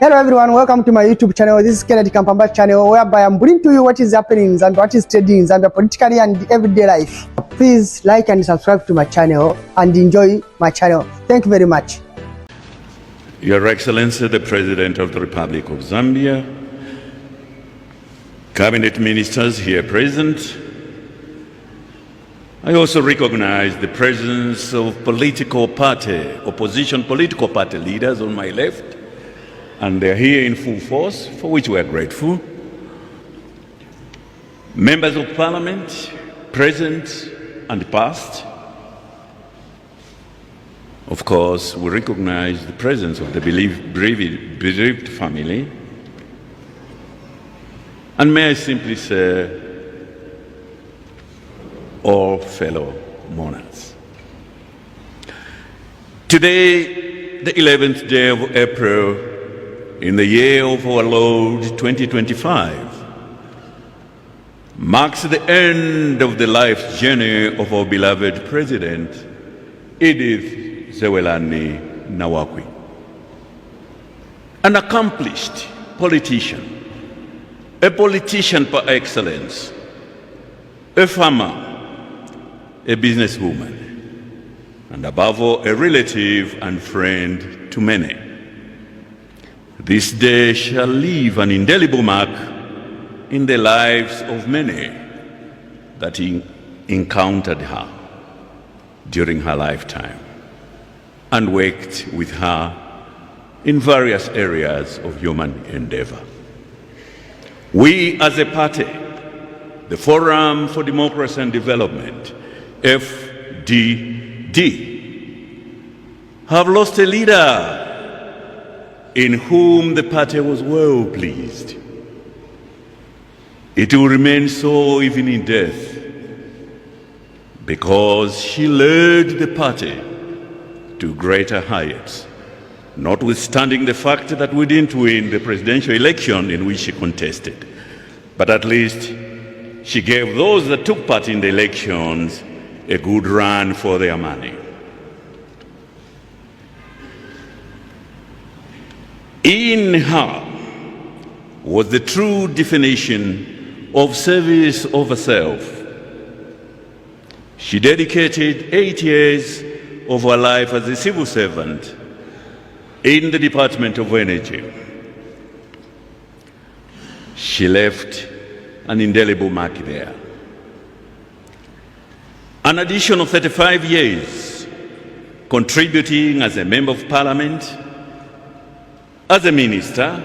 Hello everyone, welcome to my YouTube channel. This is Kennedy Kampamba channel, whereby I'm bringing to you what is happening in Zambia, what is trending in Zambia politically and everyday life. Please like and subscribe to my channel and enjoy my channel. Thank you very much. Your Excellency, the President of the Republic of Zambia, Cabinet Ministers here present, I also recognize the presence of opposition political party leaders on my left, and they're here in full force, for which we are grateful. Members of Parliament, present and past. Of course, we recognize the presence of the bereaved family. And may I simply say, all fellow mourners. Today, the 11th day of April, in the year of our Lord 2025, marks the end of the life journey of our beloved President, Edith Nawakwi, an accomplished politician, a politician par excellence, a farmer, a businesswoman, and above all, a relative and friend to many. This day shall leave an indelible mark in the lives of many that encountered her during her lifetime and worked with her in various areas of human endeavor. We as a party, the Forum for Democracy and Development, FDD, have lost a leader in whom the party was well pleased. It will remain so even in death, because she led the party to greater heights, notwithstanding the fact that we didn't win the presidential election in which she contested. But at least she gave those that took part in the elections a good run for their money. In her was the true definition of service over self. She dedicated 8 years of her life as a civil servant in the Department of Energy. She left an indelible mark there. An additional 35 years contributing as a Member of Parliament, as a minister,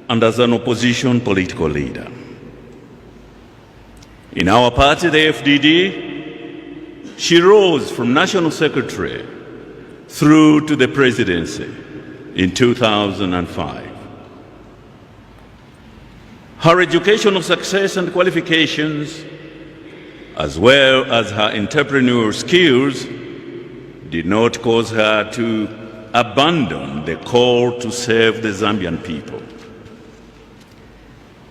and as an opposition political leader. In our party, the FDD, she rose from National Secretary through to the presidency in 2005. Her educational success and qualifications, as well as her entrepreneurial skills, did not cause her to abandon the call to serve the Zambian people.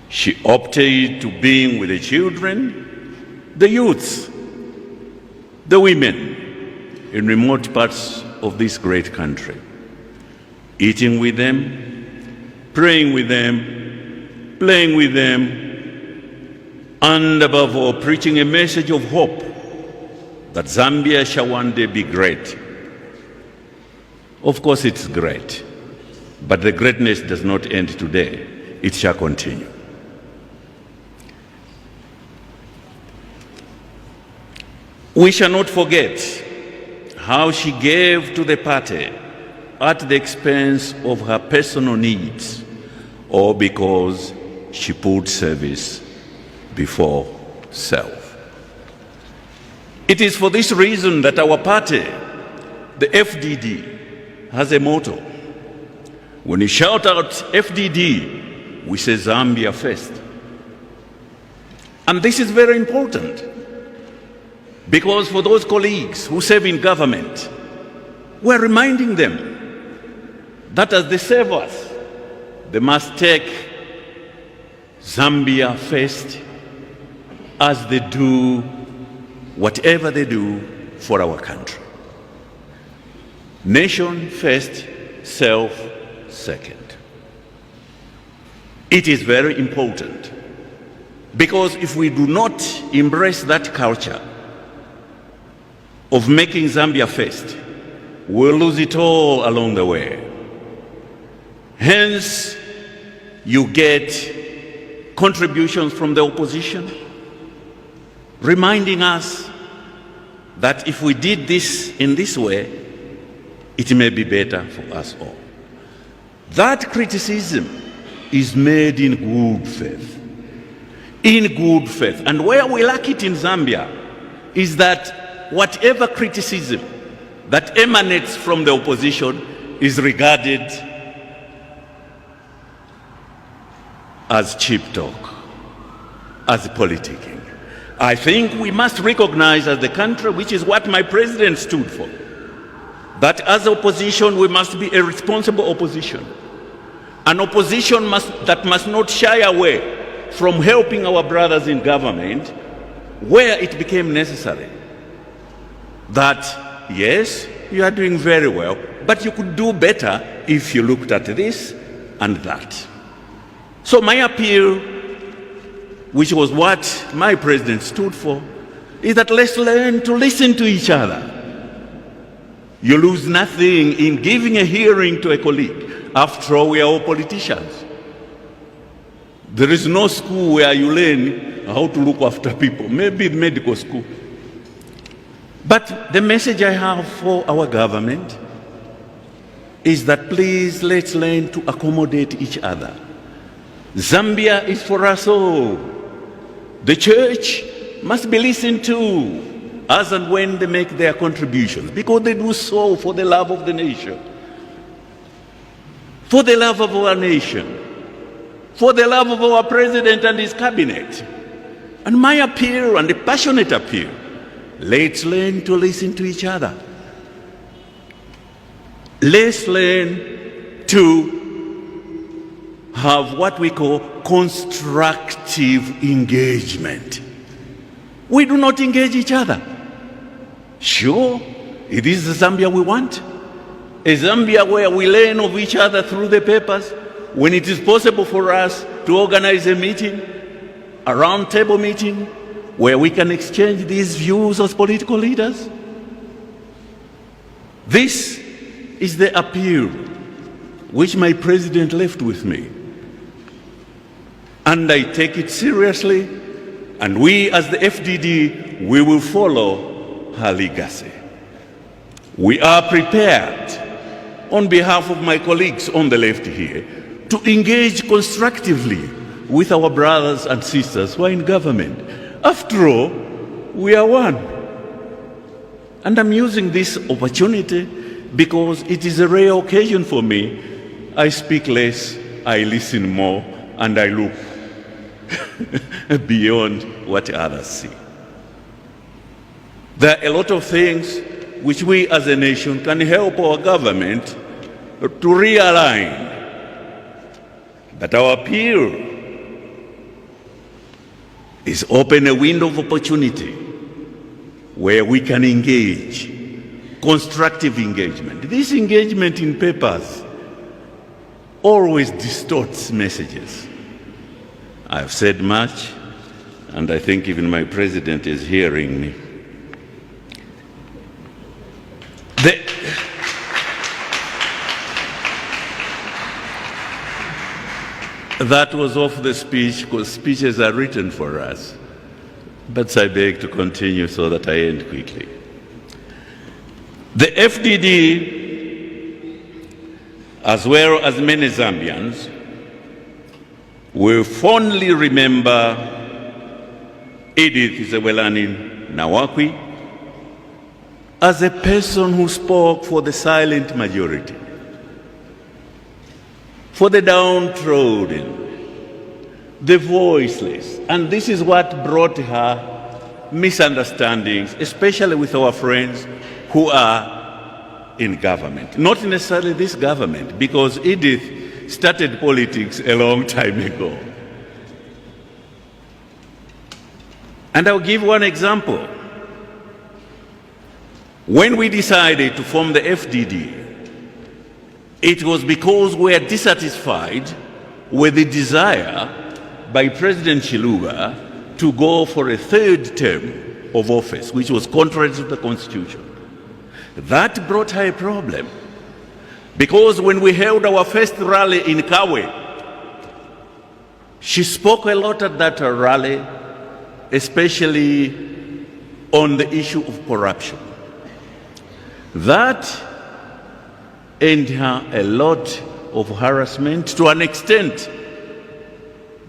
She opted to being with the children, the youths, the women in remote parts of this great country, eating with them, praying with them, playing with them, and above all, preaching a message of hope that Zambia shall one day be great. Of course, it's great, but the greatness does not end today. It shall continue. We shall not forget how she gave to the party at the expense of her personal needs, or because she put service before self. It is for this reason that our party, the FDD, has a motto. When you shout out FDD, we say Zambia first. And this is very important, because for those colleagues who serve in government, we're reminding them that as they serve us, they must take Zambia first as they do whatever they do for our country. Nation first, self second. It is very important, because if we do not embrace that culture of making Zambia first, we'll lose it all along the way. Hence, you get contributions from the opposition, reminding us that if we did this in this way, it may be better for us all. That criticism is made in good faith. In good faith. And where we lack it in Zambia is that whatever criticism that emanates from the opposition is regarded as cheap talk, as politicking. I think we must recognize as the country, which is what my president stood for, that as opposition we must be a responsible opposition. An opposition that must not shy away from helping our brothers in government where it became necessary. That, yes, you are doing very well, but you could do better if you looked at this and that. So my appeal, which was what my president stood for, is that let's learn to listen to each other. You lose nothing in giving a hearing to a colleague. After all, we are all politicians. There is no school where you learn how to look after people, maybe medical school. But the message I have for our government is that please let's learn to accommodate each other. Zambia is for us all. The church must be listened to as and when they make their contributions, because they do so for the love of the nation, for the love of our nation, for the love of our president and his cabinet. And my appeal, and a passionate appeal, let's learn to listen to each other. Let's learn to have what we call constructive engagement. We do not engage each other. Sure, it is the Zambia we want. A Zambia where we learn of each other through the papers, when it is possible for us to organize a meeting, a round-table meeting, where we can exchange these views as political leaders. This is the appeal which my president left with me. And I take it seriously, and we as the FDD, we will follow her legacy. We are prepared, on behalf of my colleagues on the left here, to engage constructively with our brothers and sisters who are in government. After all, we are one. And I'm using this opportunity because it is a rare occasion for me. I speak less, I listen more, and I look beyond what others see. There are a lot of things which we as a nation can help our government to realign. But our appeal is open a window of opportunity where we can engage, constructive engagement. This engagement in papers always distorts messages. I've said much, and I think even my president is hearing me. That was off the speech, because speeches are written for us. But I beg to continue so that I end quickly. The FDD, as well as many Zambians, will fondly remember Edith Nawakwi as a person who spoke for the silent majority, for the downtrodden, the voiceless. And this is what brought her misunderstandings, especially with our friends who are in government. Not necessarily this government, because Edith started politics a long time ago. And I'll give one example. When we decided to form the FDD, it was because we are dissatisfied with the desire by President Chiluba to go for a third term of office, which was contrary to the Constitution. That brought her a problem, because when we held our first rally in Kawe, she spoke a lot at that rally, especially on the issue of corruption. That earned her a lot of harassment, to an extent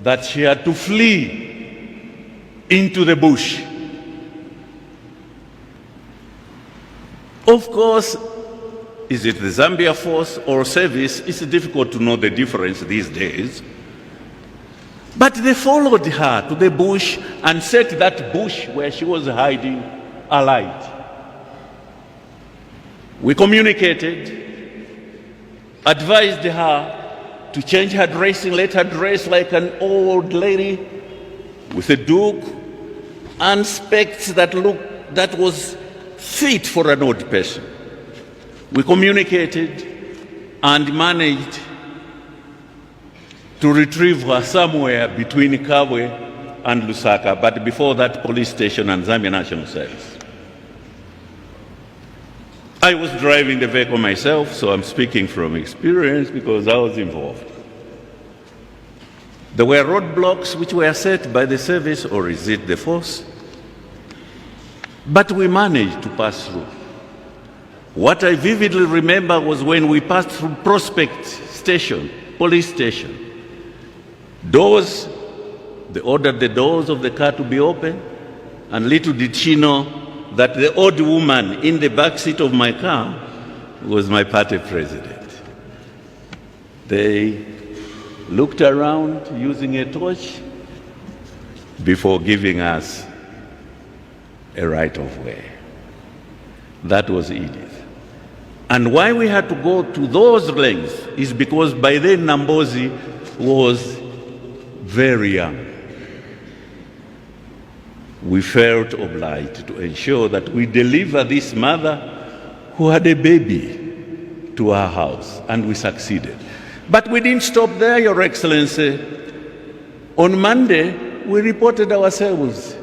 that she had to flee into the bush. Of course, is it the Zambia Force or service? It's difficult to know the difference these days. But they followed her to the bush and set that bush where she was hiding alight. We communicated, advised her to change her dressing, let her dress like an old lady with a duke and specs that was fit for an old person. We communicated and managed to retrieve her somewhere between Kabwe and Lusaka, but before that, police station and Zambia National Service. I was driving the vehicle myself, so I'm speaking from experience because I was involved. There were roadblocks which were set by the service, or is it the force? But we managed to pass through. What I vividly remember was when we passed through Prospect Station, police station. Doors, they ordered the doors of the car to be open, and little did she know that the old woman in the back seat of my car was my party president. They looked around using a torch before giving us a right of way. That was Edith. And why we had to go to those lengths is because by then Nambozi was very young. We felt obliged to ensure that we deliver this mother who had a baby to our house, and we succeeded. But we didn't stop there, Your Excellency. On Monday, we reported ourselves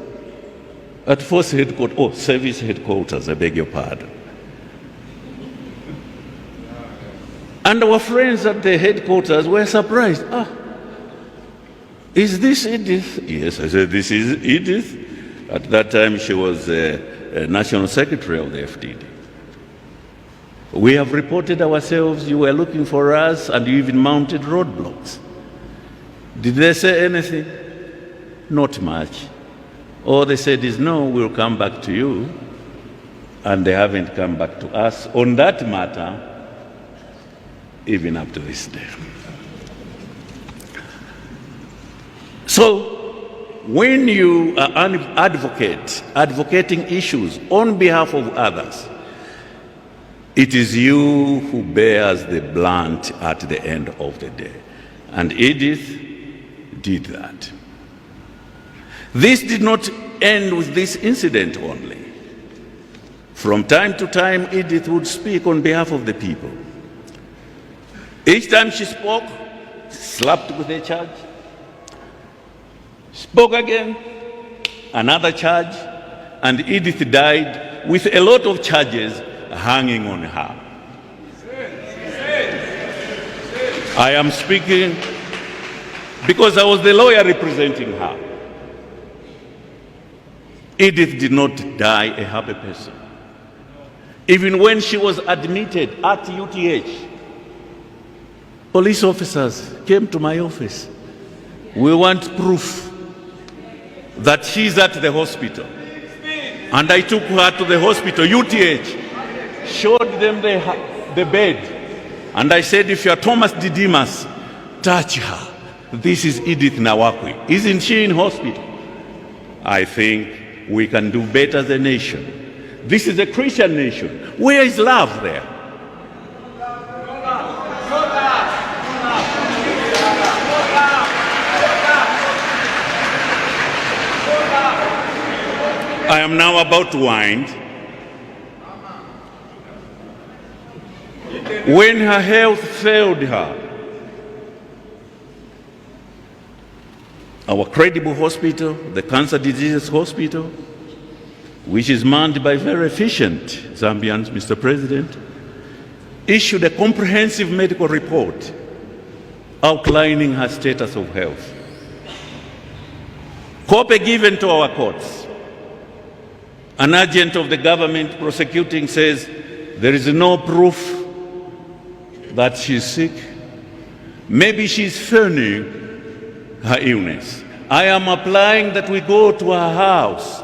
at Force Headquarters, Service Headquarters, I beg your pardon. And our friends at the headquarters were surprised. Is this Edith? Yes, I said, this is Edith. At that time, she was a National Secretary of the FDD. We have reported ourselves, you were looking for us, and you even mounted roadblocks. Did they say anything? Not much. All they said is, no, we'll come back to you. And they haven't come back to us on that matter, even up to this day. So, when you are an advocate, advocating issues on behalf of others, it is you who bears the brunt at the end of the day. And Edith did that. This did not end with this incident only. From time to time, Edith would speak on behalf of the people. Each time she spoke, slapped with a charge, spoke again, another charge, and Edith died with a lot of charges hanging on her. I am speaking because I was the lawyer representing her. Edith did not die a happy person. Even when she was admitted at UTH, police officers came to my office. We want proof that she's at the hospital. And I took her to the hospital, UTH, showed them the bed. And I said, if you're Thomas Didymus, touch her. This is Edith Nawakwi. Isn't she in hospital? I think we can do better as a nation. This is a Christian nation. Where is love there? I am now about to wind. When her health failed her, Our credible hospital, the Cancer Diseases Hospital, which is manned by very efficient Zambians, Mr. President, issued a comprehensive medical report outlining her status of health. Copy given to our courts. An agent of the government prosecuting says there is no proof that she's sick. Maybe she's feigning her illness. I am applying that we go to her house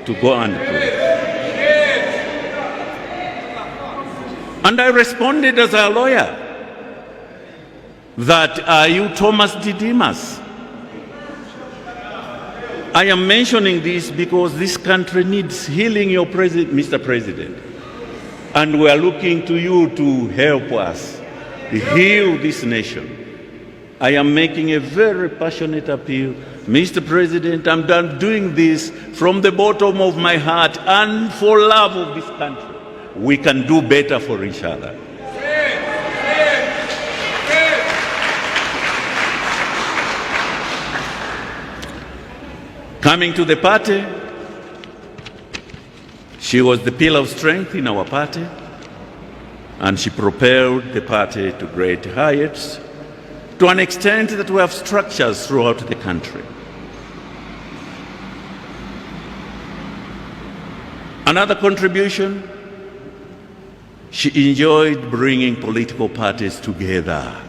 to go and prove. And I responded as a lawyer that, are you Thomas Didymus? I am mentioning this because this country needs healing, Mr. President. And we are looking to you to help us heal this nation. I am making a very passionate appeal. Mr. President, I'm done doing this from the bottom of my heart and for love of this country. We can do better for each other. Coming to the party, she was the pillar of strength in our party, and she propelled the party to great heights, to an extent that we have structures throughout the country. Another contribution, she enjoyed bringing political parties together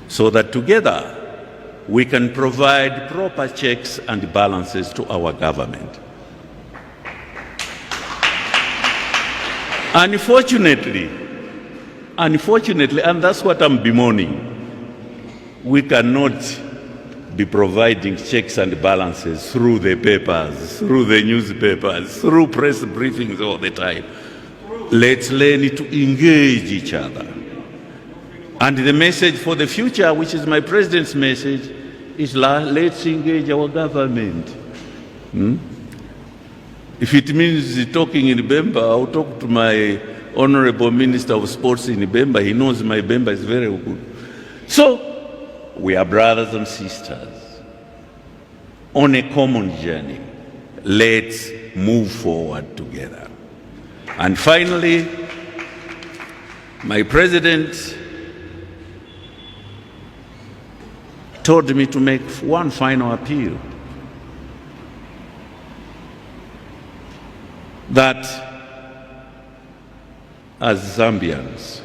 so that together we can provide proper checks and balances to our government. Unfortunately, and that's what I'm bemoaning, we cannot be providing checks and balances through the papers, through the newspapers, through press briefings all the time. Let's learn to engage each other. And the message for the future, which is my president's message, is let's engage our government. If it means talking in Bemba, I'll talk to my Honorable Minister of Sports in Bemba. He knows my Bemba is very good. So, we are brothers and sisters on a common journey. Let's move forward together. And finally, my president told me to make one final appeal, that as Zambians,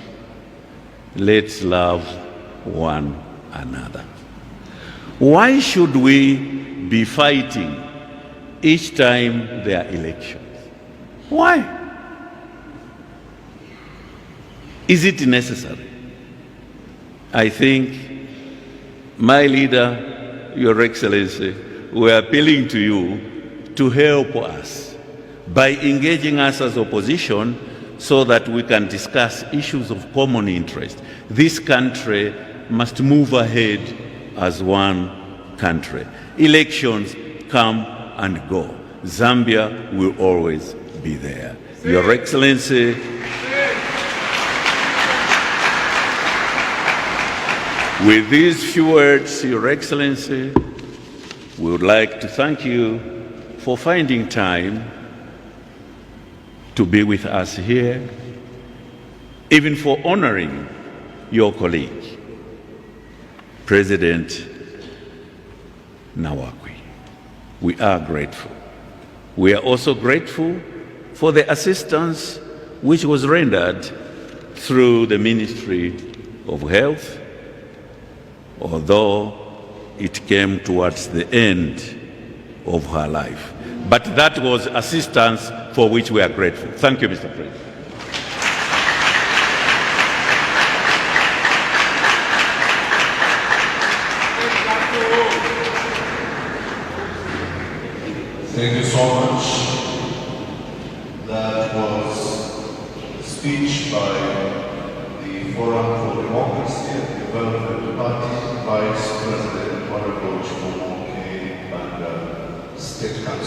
let's love one another. Why should we be fighting each time there are elections? Why? Is it necessary? I think, my leader, Your Excellency, we are appealing to you to help us by engaging us as opposition so that we can discuss issues of common interest. This country must move ahead as one country. Elections come and go. Zambia will always be there. Your Excellency, with these few words, Your Excellency, we would like to thank you for finding time to be with us here, even for honoring your colleague, President Nawakwi. We are grateful. We are also grateful for the assistance which was rendered through the Ministry of Health, although it came towards the end of her life. But that was assistance for which we are grateful. Thank you, Mr. President. Thank you so much. That was a speech by the Forum for Democracy and Development Party Vice President Honorable Chifumu Banda, State Council.